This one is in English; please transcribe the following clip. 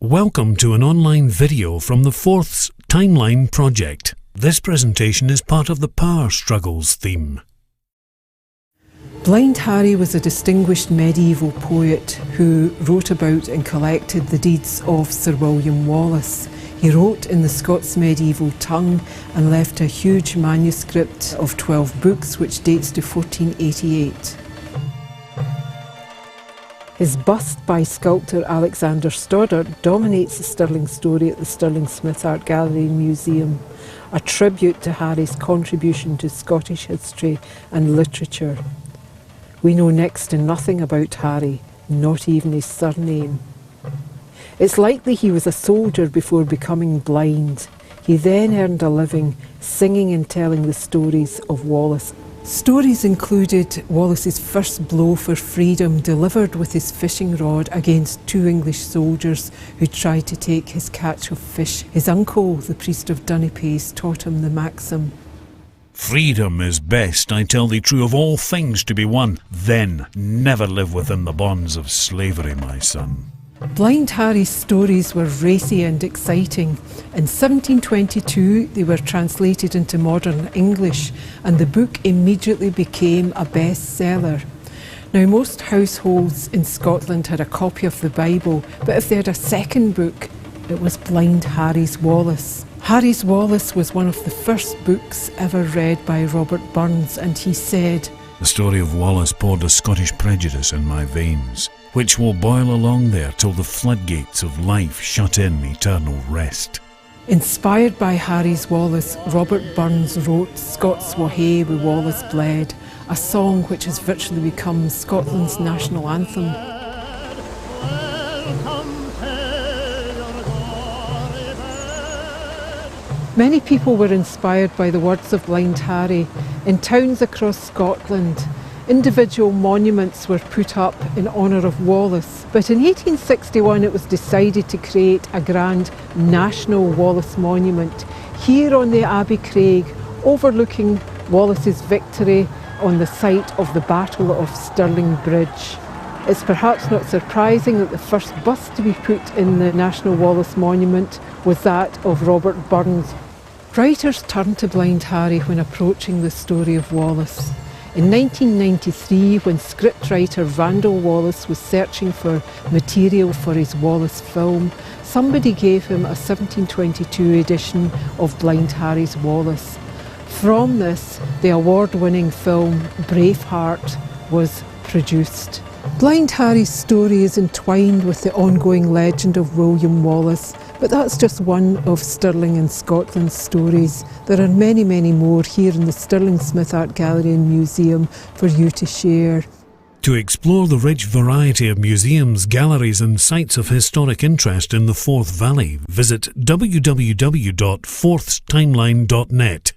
Welcome to an online video from the Forth's Timeline project. This presentation is part of the Power Struggles theme. Blind Harry was a distinguished medieval poet who wrote about and collected the deeds of Sir William Wallace. He wrote in the Scots medieval tongue and left a huge manuscript of 12 books which dates to 1488. His bust by sculptor Alexander Stoddart dominates the Stirling story at the Stirling Smith Art Gallery and Museum, a tribute to Harry's contribution to Scottish history and literature. We know next to nothing about Harry, not even his surname. It's likely he was a soldier before becoming blind. He then earned a living singing and telling the stories of Wallace. Stories included Wallace's first blow for freedom delivered with his fishing rod against two English soldiers who tried to take his catch of fish. His uncle, the priest of Dunipace, taught him the maxim, Freedom is best, I tell thee true, of all things to be won. Then never live within the bonds of slavery, my son. Blind Harry's stories were racy and exciting. In 1722 they were translated into modern English and the book immediately became a bestseller. Now most households in Scotland had a copy of the Bible, but if they had a second book, it was Blind Harrys Wallace. Harrys Wallace was one of the first books ever read by Robert Burns, and he said, The story of Wallace poured a Scottish prejudice in my veins, which will boil along there till the floodgates of life shut in eternal rest. Inspired by Harrys Wallace, Robert Burns wrote Scots Wha Hae wi Wallace Bled, a song which has virtually become Scotland's national anthem. Many people were inspired by the words of Blind Harry. In towns across Scotland, individual monuments were put up in honour of Wallace, but in 1861 it was decided to create a grand national Wallace monument here on the Abbey Craig, overlooking Wallace's victory on the site of the Battle of Stirling Bridge. It's perhaps not surprising that the first bust to be put in the National Wallace Monument was that of Robert Burns. Writers turned to Blind Harry when approaching the story of Wallace. In 1993, when scriptwriter Randall Wallace was searching for material for his Wallace film, somebody gave him a 1722 edition of Blind Harry's Wallace. From this, the award-winning film Braveheart was produced. Blind Harry's story is entwined with the ongoing legend of William Wallace, but that's just one of Stirling and Scotland's stories. There are many, many more here in the Stirling Smith Art Gallery and Museum for you to share. To explore the rich variety of museums, galleries and sites of historic interest in the Forth Valley, visit www.forthstimeline.net.